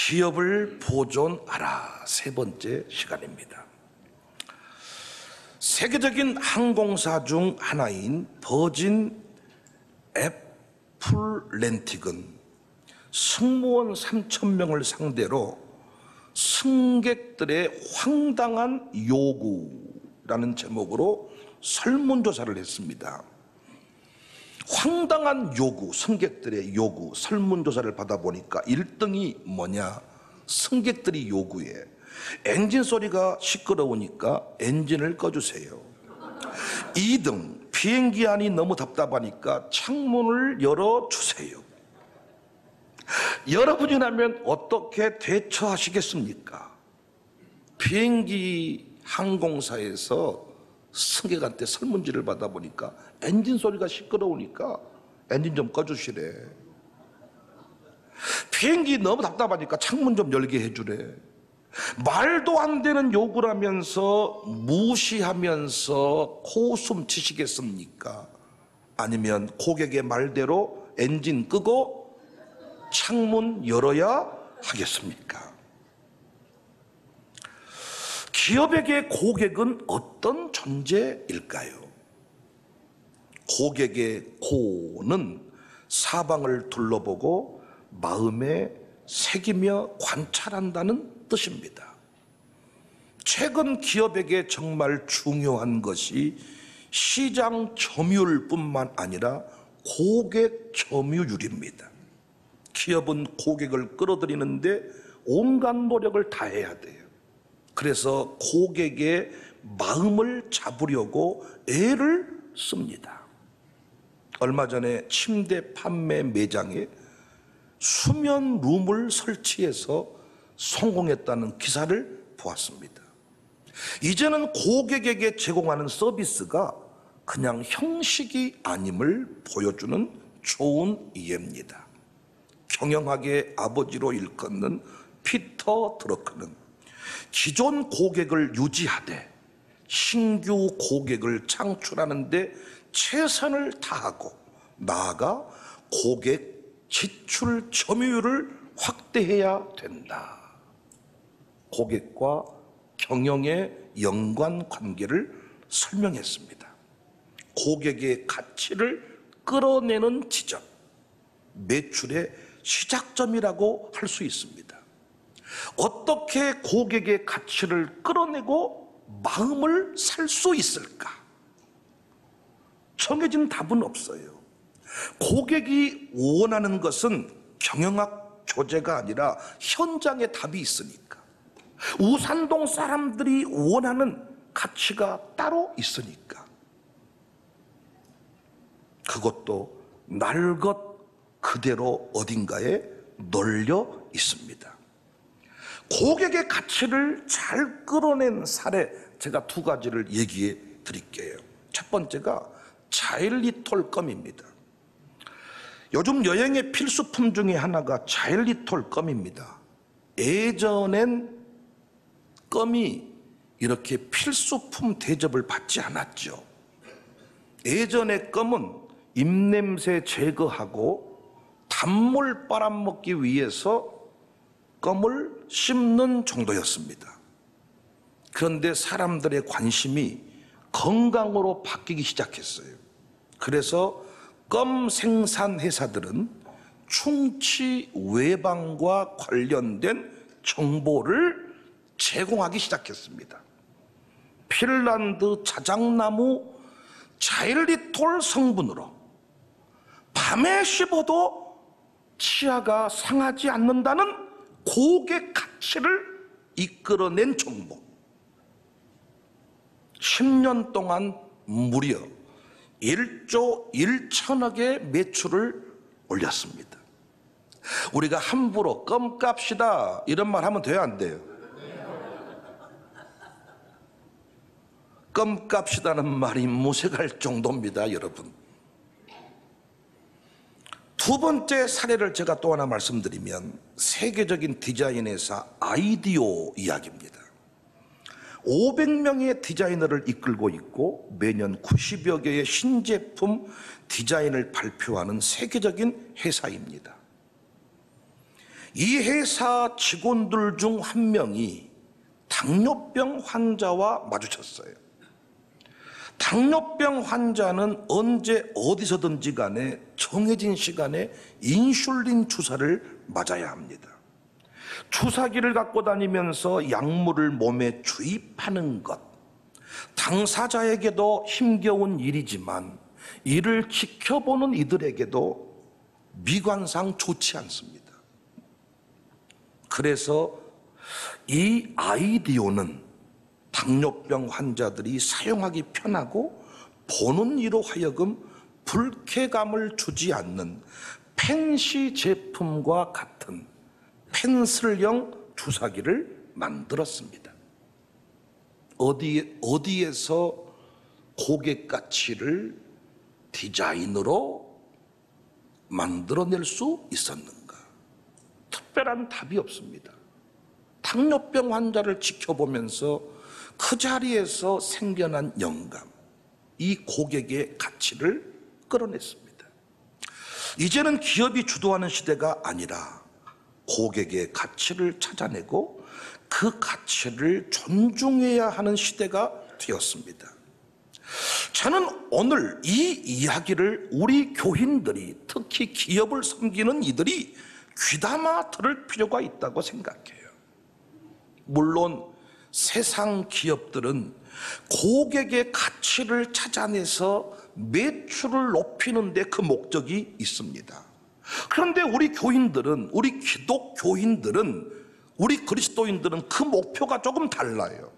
기업을 보존하라. 세 번째 시간입니다. 세계적인 항공사 중 하나인 버진 애틀랜틱은 승무원 3,000명을 상대로 승객들의 황당한 요구라는 제목으로 설문조사를 했습니다. 황당한 요구, 승객들의 요구, 설문조사를 받아보니까 1등이 뭐냐? 승객들이 요구해. 엔진 소리가 시끄러우니까 엔진을 꺼주세요. 2등, 비행기 안이 너무 답답하니까 창문을 열어주세요. 여러분이라면 어떻게 대처하시겠습니까? 비행기 항공사에서 승객한테 설문지를 받아보니까 엔진 소리가 시끄러우니까 엔진 좀 꺼주시래. 비행기 너무 답답하니까 창문 좀 열게 해주래. 말도 안 되는 요구라면서 무시하면서 코웃음 치시겠습니까? 아니면 고객의 말대로 엔진 끄고 창문 열어야 하겠습니까? 기업에게 고객은 어떤 존재일까요? 고객의 고는 사방을 둘러보고 마음에 새기며 관찰한다는 뜻입니다. 최근 기업에게 정말 중요한 것이 시장 점유율뿐만 아니라 고객 점유율입니다. 기업은 고객을 끌어들이는데 온갖 노력을 다해야 돼요. 그래서 고객의 마음을 잡으려고 애를 씁니다. 얼마 전에 침대 판매 매장에 수면 룸을 설치해서 성공했다는 기사를 보았습니다. 이제는 고객에게 제공하는 서비스가 그냥 형식이 아님을 보여주는 좋은 예입니다. 경영학의 아버지로 일컫는 피터 드러크는 기존 고객을 유지하되 신규 고객을 창출하는 데 최선을 다하고 나아가 고객 지출 점유율을 확대해야 된다. 고객과 경영의 연관관계를 설명했습니다. 고객의 가치를 끌어내는 지점, 매출의 시작점이라고 할 수 있습니다. 어떻게 고객의 가치를 끌어내고 마음을 살 수 있을까? 정해진 답은 없어요. 고객이 원하는 것은 경영학 교재가 아니라 현장에 답이 있으니까. 우산동 사람들이 원하는 가치가 따로 있으니까. 그것도 날 것 그대로 어딘가에 널려 있습니다. 고객의 가치를 잘 끌어낸 사례, 제가 두 가지를 얘기해 드릴게요. 첫 번째가 자일리톨 껌입니다. 요즘 여행의 필수품 중에 하나가 자일리톨 껌입니다. 예전엔 껌이 이렇게 필수품 대접을 받지 않았죠. 예전의 껌은 입냄새 제거하고 단물 빨아먹기 위해서 껌을 씹는 정도였습니다. 그런데 사람들의 관심이 건강으로 바뀌기 시작했어요. 그래서 껌 생산 회사들은 충치 외방과 관련된 정보를 제공하기 시작했습니다. 핀란드 자작나무 자일리톨 성분으로 밤에 씹어도 치아가 상하지 않는다는 고객 가치를 이끌어낸 정보. 10년 동안 무려 1조 1천억의 매출을 올렸습니다. 우리가 함부로 껌값이다 이런 말 하면 돼요, 안 돼요? 껌값이다는 말이 무색할 정도입니다, 여러분. 두 번째 사례를 제가 또 하나 말씀드리면 세계적인 디자인 회사 아이디오 이야기입니다. 500명의 디자이너를 이끌고 있고 매년 90여 개의 신제품 디자인을 발표하는 세계적인 회사입니다. 이 회사 직원들 중 한 명이 당뇨병 환자와 마주쳤어요. 당뇨병 환자는 언제 어디서든지 간에 정해진 시간에 인슐린 주사를 맞아야 합니다. 주사기를 갖고 다니면서 약물을 몸에 주입하는 것, 당사자에게도 힘겨운 일이지만 이를 지켜보는 이들에게도 미관상 좋지 않습니다. 그래서 이 아이디오는 당뇨병 환자들이 사용하기 편하고 보는 이로 하여금 불쾌감을 주지 않는 펜시 제품과 같은 펜슬형 주사기를 만들었습니다. 어디에서 고객 가치를 디자인으로 만들어낼 수 있었는가? 특별한 답이 없습니다. 당뇨병 환자를 지켜보면서 그 자리에서 생겨난 영감, 이 고객의 가치를 끌어냈습니다. 이제는 기업이 주도하는 시대가 아니라 고객의 가치를 찾아내고 그 가치를 존중해야 하는 시대가 되었습니다. 저는 오늘 이 이야기를 우리 교인들이, 특히 기업을 섬기는 이들이 귀담아 들을 필요가 있다고 생각해요. 물론 세상 기업들은 고객의 가치를 찾아내서 매출을 높이는 데 그 목적이 있습니다. 그런데 우리 교인들은, 우리 기독교인들은, 우리 그리스도인들은 그 목표가 조금 달라요.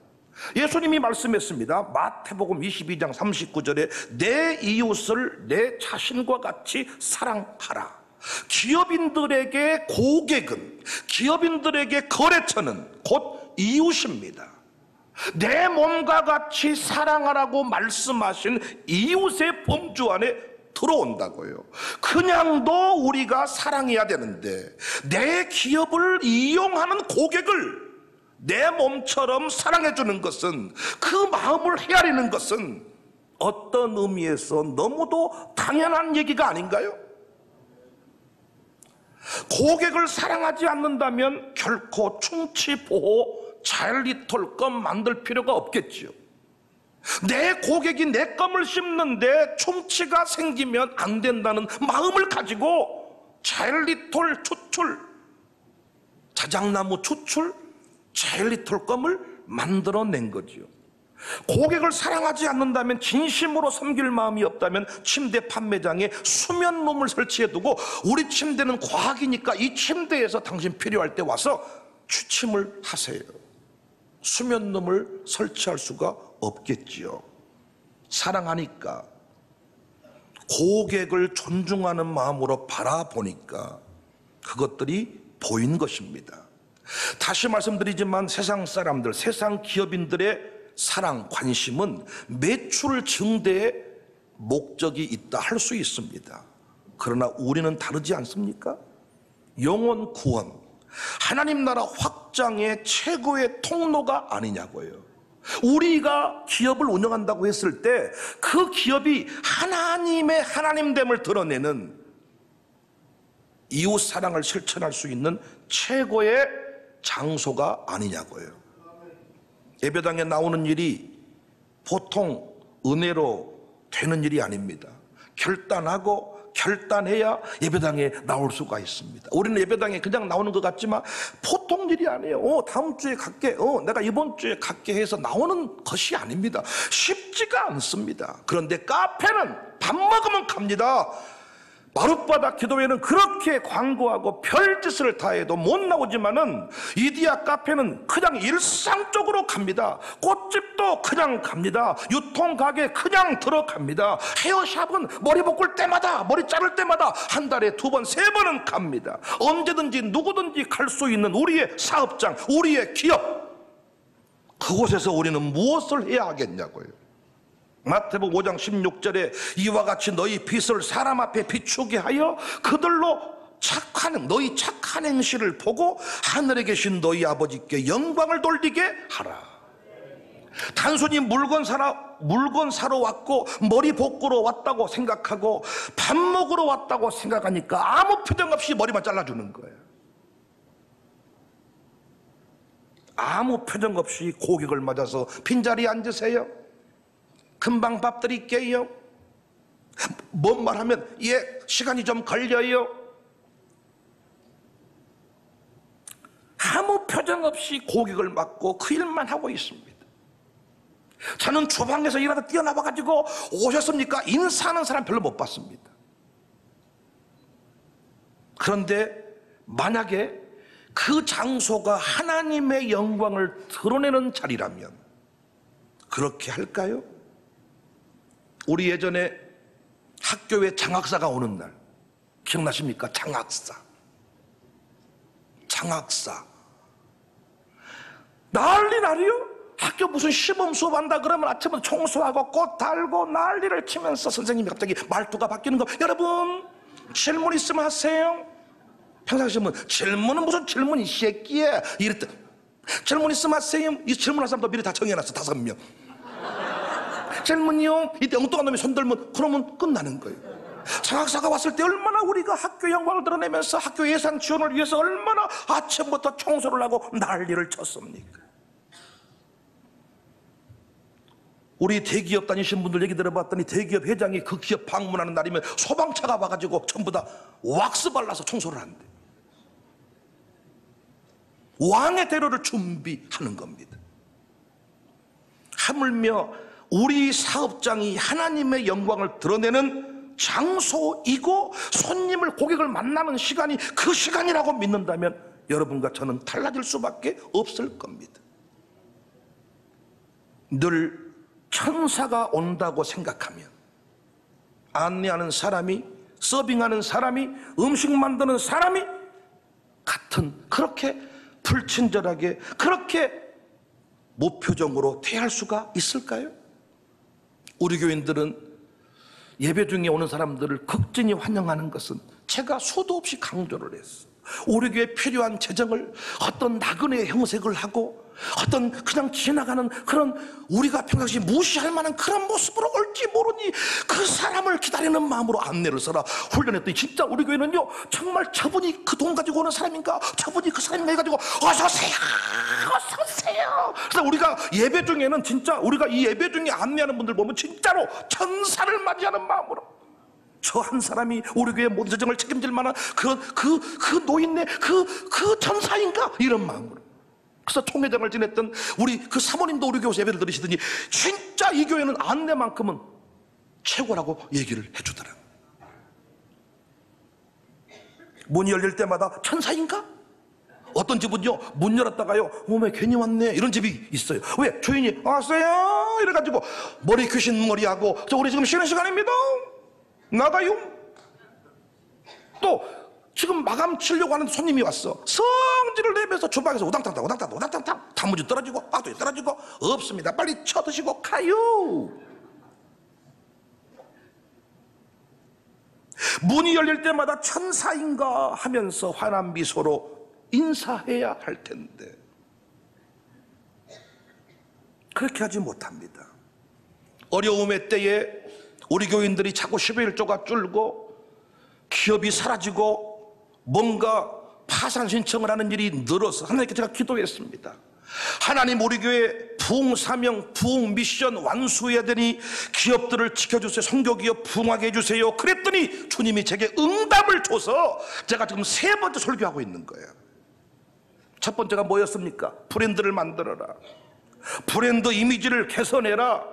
예수님이 말씀했습니다. 마태복음 22장 39절에 내 이웃을 내 자신과 같이 사랑하라. 기업인들에게 고객은, 기업인들에게 거래처는 곧 이웃입니다. 내 몸과 같이 사랑하라고 말씀하신 이웃의 범주 안에 들어온다고요. 그냥도 우리가 사랑해야 되는데 내 기업을 이용하는 고객을 내 몸처럼 사랑해 주는 것은, 그 마음을 헤아리는 것은 어떤 의미에서 너무도 당연한 얘기가 아닌가요? 고객을 사랑하지 않는다면 결코 충치보호 자일리톨껌 만들 필요가 없겠지요. 내 고객이 내 껌을 씹는데 충치가 생기면 안 된다는 마음을 가지고 자일리톨 추출, 자작나무 추출, 자일리톨 껌을 만들어낸 거지요. 고객을 사랑하지 않는다면, 진심으로 섬길 마음이 없다면 침대 판매장에 수면룸을 설치해두고 우리 침대는 과학이니까 이 침대에서 당신 필요할 때 와서 취침을 하세요. 수면룸을 설치할 수가 없겠지요. 사랑하니까, 고객을 존중하는 마음으로 바라보니까 그것들이 보인 것입니다. 다시 말씀드리지만 세상 사람들, 세상 기업인들의 사랑, 관심은 매출 증대에 목적이 있다 할 수 있습니다. 그러나 우리는 다르지 않습니까? 영혼 구원, 하나님 나라 확장의 최고의 통로가 아니냐고요. 우리가 기업을 운영한다고 했을 때 그 기업이 하나님의 하나님됨을 드러내는, 이웃 사랑을 실천할 수 있는 최고의 장소가 아니냐고요. 예배당에 나오는 일이 보통 은혜로 되는 일이 아닙니다. 결단하고 결단해야 예배당에 나올 수가 있습니다. 우리는 예배당에 그냥 나오는 것 같지만 보통 일이 아니에요. 다음 주에 갈게, 내가 이번 주에 갈게 해서 나오는 것이 아닙니다. 쉽지가 않습니다. 그런데 카페는 밥 먹으면 갑니다. 마룻바닥 기도회는 그렇게 광고하고 별짓을 다 해도 못 나오지만은 이디야 카페는 그냥 일상적으로 갑니다. 꽃집도 그냥 갑니다. 유통가게 그냥 들어갑니다. 헤어샵은 머리 볶을 때마다, 머리 자를 때마다 한 달에 2번, 3번은 갑니다. 언제든지 누구든지 갈 수 있는 우리의 사업장, 우리의 기업, 그곳에서 우리는 무엇을 해야 하겠냐고요. 마태복음 5장 16절에 이와 같이 너희 빛을 사람 앞에 비추게 하여 그들로 너희 착한 행실을 보고 하늘에 계신 너희 아버지께 영광을 돌리게 하라. 단순히 물건 사러 왔고 머리 볶으러 왔다고 생각하고 밥 먹으러 왔다고 생각하니까 아무 표정 없이 머리만 잘라주는 거예요. 아무 표정 없이 고객을 맞아서 빈자리에 앉으세요. 금방 밥 드릴게요. 뭔 말하면 예, 시간이 좀 걸려요. 아무 표정 없이 고객을 맞고 그 일만 하고 있습니다. 저는 주방에서 일하다 뛰어나와가지고 오셨습니까? 인사하는 사람 별로 못 봤습니다. 그런데 만약에 그 장소가 하나님의 영광을 드러내는 자리라면 그렇게 할까요? 우리 예전에 학교에 장학사가 오는 날 기억나십니까? 장학사 난리요. 학교 무슨 시범 수업한다 그러면 아침부터 청소하고 꽃 달고 난리를 치면서 선생님이 갑자기 말투가 바뀌는 거. 여러분 질문 있으면 하세요. 평상시면 질문은 무슨 질문 이 새끼야 이랬더. 질문 있으면 하세요. 이 질문할 사람도 미리 다 정해놨어. 5명 질문이요. 이때 엉뚱한 놈이 손들면 그러면 끝나는 거예요. 장학사가 왔을 때 얼마나 우리가 학교 영광을 드러내면서 학교 예산 지원을 위해서 얼마나 아침부터 청소를 하고 난리를 쳤습니까? 우리 대기업 다니신 분들 얘기 들어봤더니 대기업 회장이 그 기업 방문하는 날이면 소방차가 와가지고 전부 다 왁스 발라서 청소를 한대. 왕의 대로를 준비하는 겁니다. 하물며 우리 사업장이 하나님의 영광을 드러내는 장소이고 손님을 고객을 만나는 시간이 그 시간이라고 믿는다면 여러분과 저는 달라질 수밖에 없을 겁니다. 늘 천사가 온다고 생각하면 안내하는 사람이, 서빙하는 사람이, 음식 만드는 사람이 같은 그렇게 불친절하게 그렇게 무표정으로 대할 수가 있을까요? 우리 교인들은 예배 중에 오는 사람들을 극진히 환영하는 것은 제가 수도 없이 강조를 했어. 우리 교회에 필요한 재정을 어떤 나그네의 형색을 하고 어떤 그냥 지나가는 그런 우리가 평상시 무시할 만한 그런 모습으로 올지 모르니 그 사람을 기다리는 마음으로 안내를 써라 훈련했더니 진짜 우리 교회는요 정말 저분이 그 돈 가지고 오는 사람인가 저분이 그 사람인가 해가지고 어서오세요 어서오세요. 그래서 우리가 예배 중에는 진짜 우리가 이 예배 중에 안내하는 분들 보면 진짜로 천사를 맞이하는 마음으로 저 한 사람이 우리 교회 모든 재정을 책임질 만한 그 노인네 그 천사인가 이런 마음으로. 그래서 총회장을 지냈던 우리 그 사모님도 우리 교회에서 예배를 들으시더니 진짜 이 교회는 안내만큼은 최고라고 얘기를 해주더라. 문이 열릴 때마다 천사인가? 어떤 집은요 문 열었다가요 어머 괜히 왔네 이런 집이 있어요. 왜? 주인이 왔어요 이래가지고 머리 귀신 머리하고 저 우리 지금 쉬는 시간입니다 나가요. 또 지금 마감 치려고 하는 손님이 왔어. 성질을 내면서 주방에서 우당탕탕 단무지 떨어지고 빵도 떨어지고 없습니다. 빨리 쳐드시고 가요. 문이 열릴 때마다 천사인가 하면서 환한 미소로 인사해야 할 텐데 그렇게 하지 못합니다. 어려움의 때에 우리 교인들이 자꾸 11조가 줄고 기업이 사라지고 뭔가 파산 신청을 하는 일이 늘어서 하나님께 제가 기도했습니다. 하나님 우리 교회 부흥사명 부흥미션 완수해야 되니 기업들을 지켜주세요. 선교기업 부흥하게 해주세요. 그랬더니 주님이 제게 응답을 줘서 제가 지금 3번째 설교하고 있는 거예요. 첫 번째가 뭐였습니까? 브랜드를 만들어라. 브랜드 이미지를 개선해라.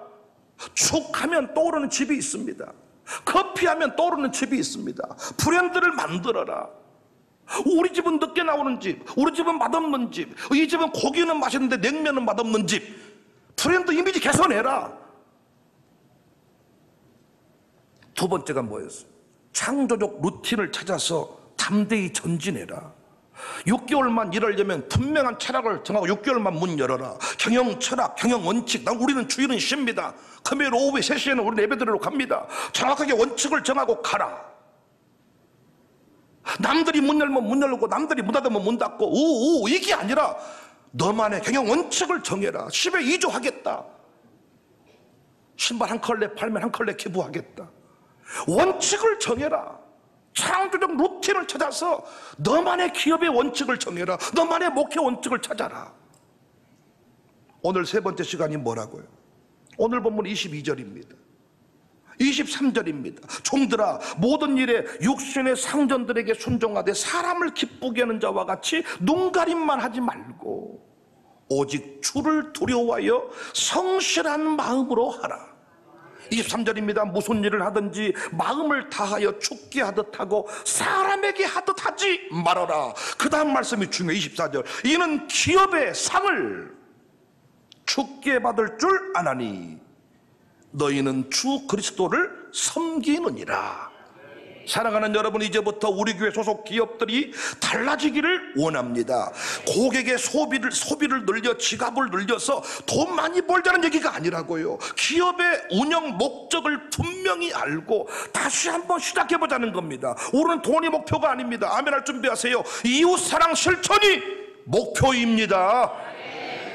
축하면 떠오르는 집이 있습니다. 커피하면 떠오르는 집이 있습니다. 브랜드를 만들어라. 우리 집은 늦게 나오는 집, 우리 집은 맛없는 집, 이 집은 고기는 맛있는데 냉면은 맛없는 집. 브랜드 이미지 개선해라. 두 번째가 뭐였어요? 창조적 루틴을 찾아서 담대히 전진해라. 6개월만 일하려면 분명한 철학을 정하고 6개월만 문 열어라. 경영 철학, 경영 원칙. 우리는 주일은 쉽니다. 금요일 오후에 3시에는 우리 예배드리러 갑니다. 정확하게 원칙을 정하고 가라. 남들이 문 열면 문 열고 남들이 문 닫으면 문 닫고 이게 아니라 너만의 경영 원칙을 정해라. 10에 2조 하겠다. 신발 한 컬레 팔면 한 컬레 기부하겠다. 원칙을 정해라. 창조적 루틴을 찾아서 너만의 기업의 원칙을 정해라. 너만의 목회 원칙을 찾아라. 오늘 세 번째 시간이 뭐라고요? 오늘 본문 22절입니다. 23절입니다. 종들아, 모든 일에 육신의 상전들에게 순종하되 사람을 기쁘게 하는 자와 같이 눈가림만 하지 말고 오직 주를 두려워하여 성실한 마음으로 하라. 23절입니다. 무슨 일을 하든지 마음을 다하여 죽게 하듯 하고 사람에게 하듯 하지 말아라. 그 다음 말씀이 중요해요. 24절. 이는 기업의 상을 죽게 받을 줄 아나니 너희는 주 그리스도를 섬기느니라. 사랑하는 여러분, 이제부터 우리 교회 소속 기업들이 달라지기를 원합니다. 고객의 소비를 늘려 지갑을 늘려서 돈 많이 벌자는 얘기가 아니라고요. 기업의 운영 목적을 분명히 알고 다시 한번 시작해보자는 겁니다. 우리는 돈이 목표가 아닙니다. 아멘할 준비하세요. 이웃사랑 실천이 목표입니다.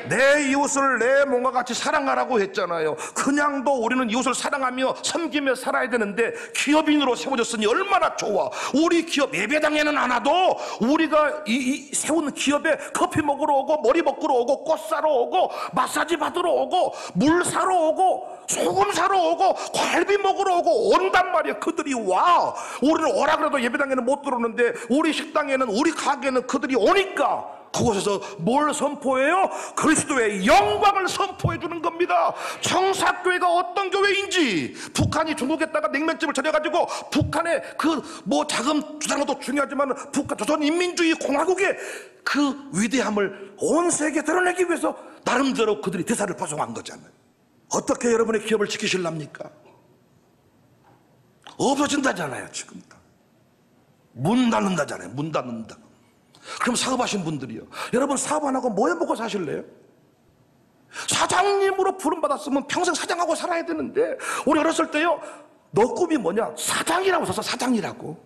내 이웃을 내 몸과 같이 사랑하라고 했잖아요. 그냥도 우리는 이웃을 사랑하며 섬기며 살아야 되는데 기업인으로 세워졌으니 얼마나 좋아. 우리 기업 예배당에는 안 와도 우리가 세운 기업에 커피 먹으러 오고 머리 먹으러 오고 꽃 사러 오고 마사지 받으러 오고 물 사러 오고 소금 사러 오고 갈비 먹으러 오고 온단 말이야. 그들이 와. 우리는 오라 그래도 예배당에는 못 들어오는데 우리 식당에는 우리 가게는 그들이 오니까 그곳에서 뭘 선포해요? 그리스도의 영광을 선포해 주는 겁니다. 청사교회가 어떤 교회인지, 북한이 중국에다가 냉면집을 차려가지고 북한의 자금 주장은 것도 중요하지만 북한 조선인민주의 공화국의 그 위대함을 온 세계에 드러내기 위해서 나름대로 그들이 대사를 파송한 거잖아요. 어떻게 여러분의 기업을 지키실랍니까? 없어진다잖아요. 지금 문 닫는다잖아요. 문 닫는다. 그럼 사업하신 분들이요, 여러분 사업 안 하고 뭐 해 먹고 사실래요? 사장님으로 부름받았으면 평생 사장하고 살아야 되는데, 우리 어렸을 때요, 너 꿈이 뭐냐? 사장이라고 써서 사장이라고.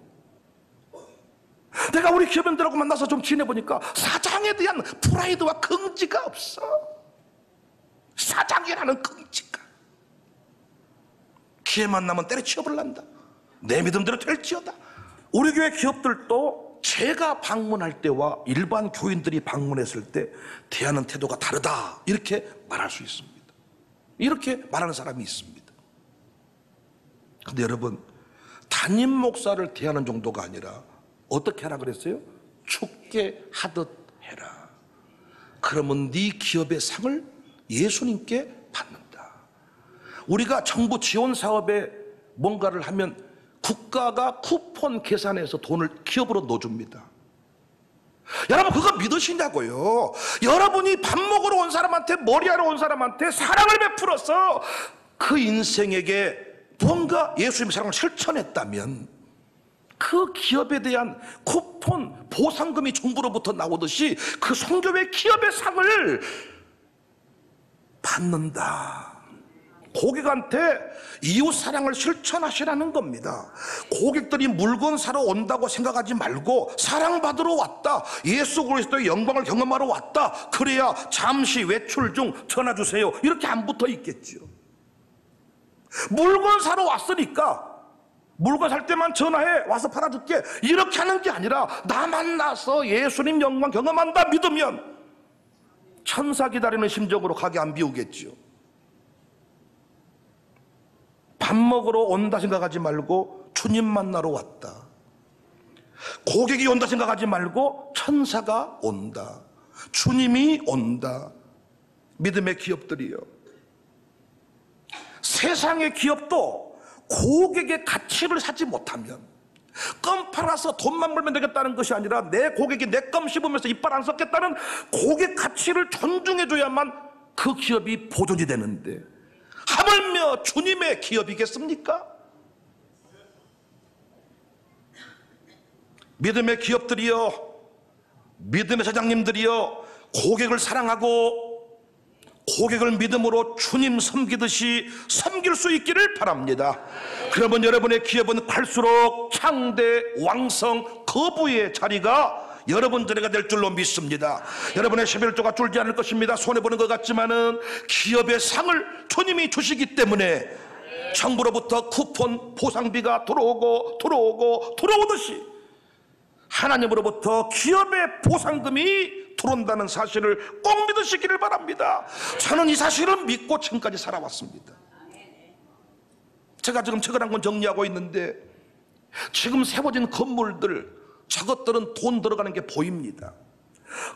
내가 우리 기업인들하고 만나서 좀 지내보니까 사장에 대한 프라이드와 긍지가 없어. 사장이라는 긍지가. 기회만 나면 때려치워버린다. 내 믿음대로 될지어다. 우리 교회 기업들도 제가 방문할 때와 일반 교인들이 방문했을 때 대하는 태도가 다르다, 이렇게 말할 수 있습니다. 이렇게 말하는 사람이 있습니다. 근데 여러분, 담임 목사를 대하는 정도가 아니라 어떻게 하라 그랬어요? 죽게 하듯 해라. 그러면 네 기업의 상을 예수님께 받는다. 우리가 정부 지원 사업에 뭔가를 하면 국가가 쿠폰 계산해서 돈을 기업으로 넣어줍니다. 여러분, 그거 믿으시냐고요? 여러분이 밥 먹으러 온 사람한테, 머리하러 온 사람한테 사랑을 베풀어서 그 인생에게 뭔가 예수님의 사랑을 실천했다면 그 기업에 대한 쿠폰, 보상금이 정부로부터 나오듯이 그 성교회 기업의 상을 받는다. 고객한테 이웃 사랑을 실천하시라는 겁니다. 고객들이 물건 사러 온다고 생각하지 말고 사랑받으러 왔다, 예수 그리스도의 영광을 경험하러 왔다, 그래야 잠시 외출 중 전화 주세요, 이렇게 안 붙어 있겠죠. 물건 사러 왔으니까 물건 살 때만 전화해, 와서 팔아줄게, 이렇게 하는 게 아니라 나 만나서 예수님 영광 경험한다 믿으면 천사 기다리는 심정으로 가게 안 비우겠죠. 밥 먹으러 온다 생각하지 말고 주님 만나러 왔다. 고객이 온다 생각하지 말고 천사가 온다, 주님이 온다. 믿음의 기업들이요, 세상의 기업도 고객의 가치를 사지 못하면, 껌 팔아서 돈만 벌면 되겠다는 것이 아니라 내 고객이 내 껌 씹으면서 이빨 안 썩겠다는 고객 가치를 존중해줘야만 그 기업이 보존이 되는데, 하물며 주님의 기업이겠습니까? 믿음의 기업들이여, 믿음의 사장님들이여, 고객을 사랑하고 고객을 믿음으로 주님 섬기듯이 섬길 수 있기를 바랍니다. 그러면 여러분의 기업은 갈수록 창대, 왕성, 거부의 자리가 여러분들에게 될 줄로 믿습니다. 여러분의 11조가 줄지 않을 것입니다. 손해보는 것 같지만은 기업의 상을 주님이 주시기 때문에 정부로부터 쿠폰 보상비가 들어오듯이 하나님으로부터 기업의 보상금이 들어온다는 사실을 꼭 믿으시기를 바랍니다. 저는 이 사실을 믿고 지금까지 살아왔습니다. 제가 지금 책을 한 권 정리하고 있는데 지금 세워진 건물들, 저것들은 돈 들어가는 게 보입니다.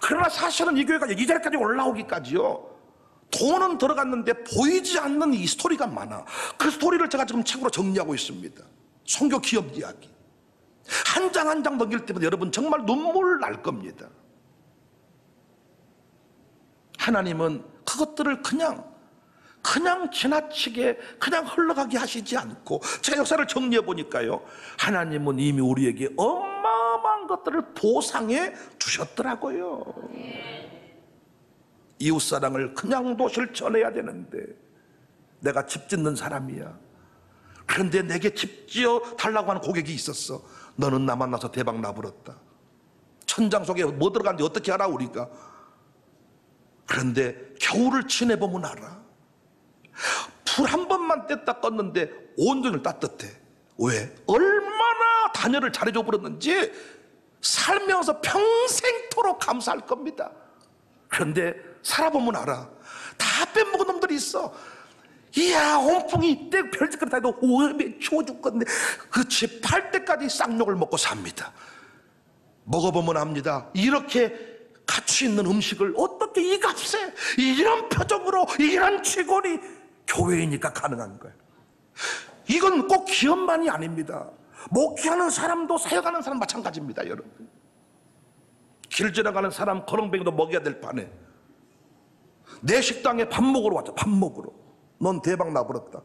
그러나 사실은 이 교회가 이 자리까지 올라오기까지요, 돈은 들어갔는데 보이지 않는 이 스토리가 많아. 그 스토리를 제가 지금 책으로 정리하고 있습니다. 선교 기업 이야기. 한 장 한 장 넘길 때마다 여러분 정말 눈물 날 겁니다. 하나님은 그것들을 그냥 지나치게 그냥 흘러가게 하시지 않고, 제가 역사를 정리해 보니까요, 하나님은 이미 우리에게 어마어마한 것들을 보상해 주셨더라고요. 이웃사랑을 그냥도 실천해야 되는데, 내가 집 짓는 사람이야. 그런데 내게 집 지어 달라고 하는 고객이 있었어. 너는 나 만나서 대박 나버렸다. 천장 속에 뭐 들어갔는지 어떻게 알아 우리가? 그런데 겨울을 지내보면 알아. 불 한 번만 뗐다 껐는데 온전히 따뜻해. 왜? 얼마나 다녀를 잘해줘 버렸는지 살면서 평생토록 감사할 겁니다. 그런데 살아보면 알아. 다 빼먹은 놈들이 있어. 이야, 온풍이 이때 별짓거리 다 해도 오염에 추워 죽겠네. 그 집 팔 때까지 쌍욕을 먹고 삽니다. 먹어보면 압니다. 이렇게 가치 있는 음식을 어떻게 이 값에 이런 표정으로 이런 직원이 교회이니까 가능한 거예요. 이건 꼭 기업만이 아닙니다. 목회하는 사람도 사역하는 사람 마찬가지입니다. 여러분, 길 지나가는 사람 거렁뱅이도 먹여야 될 판에 내 식당에 밥 먹으러 왔죠. 밥 먹으러. 넌 대박 나버렸다.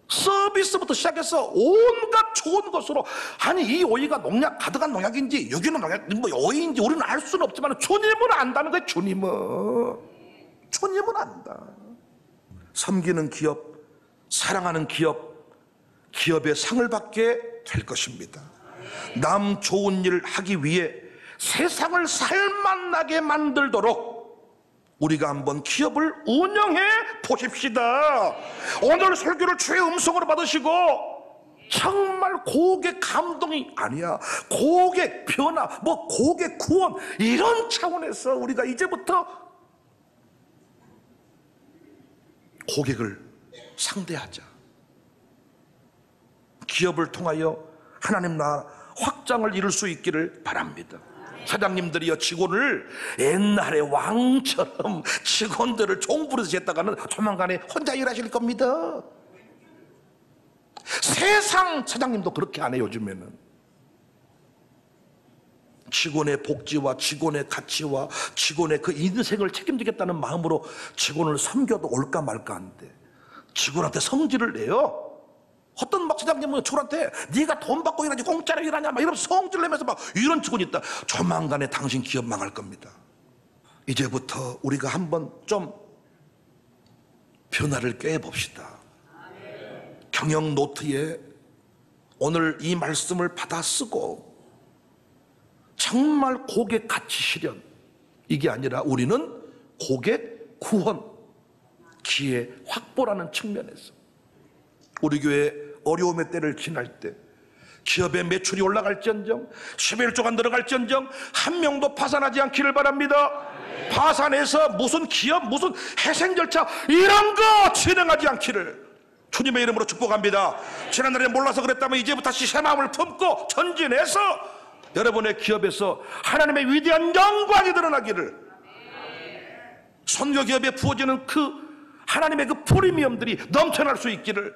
서비스부터 시작해서 온갖 좋은 것으로, 아니 이 오이가 농약 가득한 농약인지 여기는 농약 뭐 오이인지 우리는 알 수는 없지만 주님은 안다는 거예요. 주님은 안다. 섬기는 기업, 사랑하는 기업, 기업의 상을 받게 될 것입니다. 남 좋은 일 하기 위해 세상을 살맛나게 만들도록 우리가 한번 기업을 운영해 보십시다. 오늘 설교를 주의 음성으로 받으시고 정말 고객 감동이 아니야, 고객 변화, 뭐 고객 구원, 이런 차원에서 우리가 이제부터 고객을 상대하자. 기업을 통하여 하나님 나라 확장을 이룰 수 있기를 바랍니다. 사장님들이여, 직원을 옛날에 왕처럼 직원들을 종부려서 했다가는 조만간에 혼자 일하실 겁니다. 세상 사장님도 그렇게 안 해요. 요즘에는 직원의 복지와 직원의 가치와 직원의 그 인생을 책임지겠다는 마음으로 직원을 섬겨도 올까 말까 하는데, 직원한테 성질을 내요. 어떤 막 사장님은 직원한테 네가 돈 받고 일하지 공짜로 일하냐 막 이런 성질 내면서 막 이런 직원이 있다. 조만간에 당신 기업 망할 겁니다. 이제부터 우리가 한번 좀 변화를 꾀해봅시다. 경영 노트에 오늘 이 말씀을 받아 쓰고 정말 고객 가치 실현, 이게 아니라 우리는 고객 구원, 기회 확보라는 측면에서 우리 교회 어려움의 때를 지날 때 기업의 매출이 올라갈지언정 11조가 늘어갈지언정 한 명도 파산하지 않기를 바랍니다. 파산해서 무슨 기업 무슨 회생 절차 이런 거 진행하지 않기를 주님의 이름으로 축복합니다. 지난날에 몰라서 그랬다면 이제부터 다시 새 마음을 품고 전진해서 여러분의 기업에서 하나님의 위대한 영광이 드러나기를, 선교 기업에 부어지는 그 하나님의 그 프리미엄들이 넘쳐날 수 있기를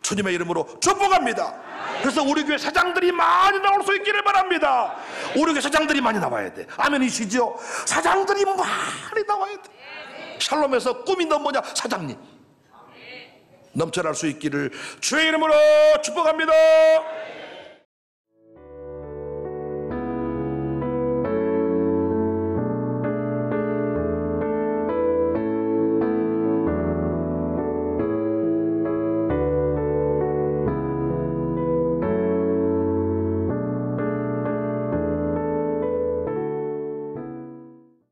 주님의 이름으로 축복합니다. 그래서 우리 교회 사장들이 많이 나올 수 있기를 바랍니다. 우리 교회 사장들이 많이 나와야 돼. 아멘이시죠? 사장들이 많이 나와야 돼. 샬롬에서 꿈이 넌 뭐냐? 사장님. 넘쳐날 수 있기를 주의 이름으로 축복합니다.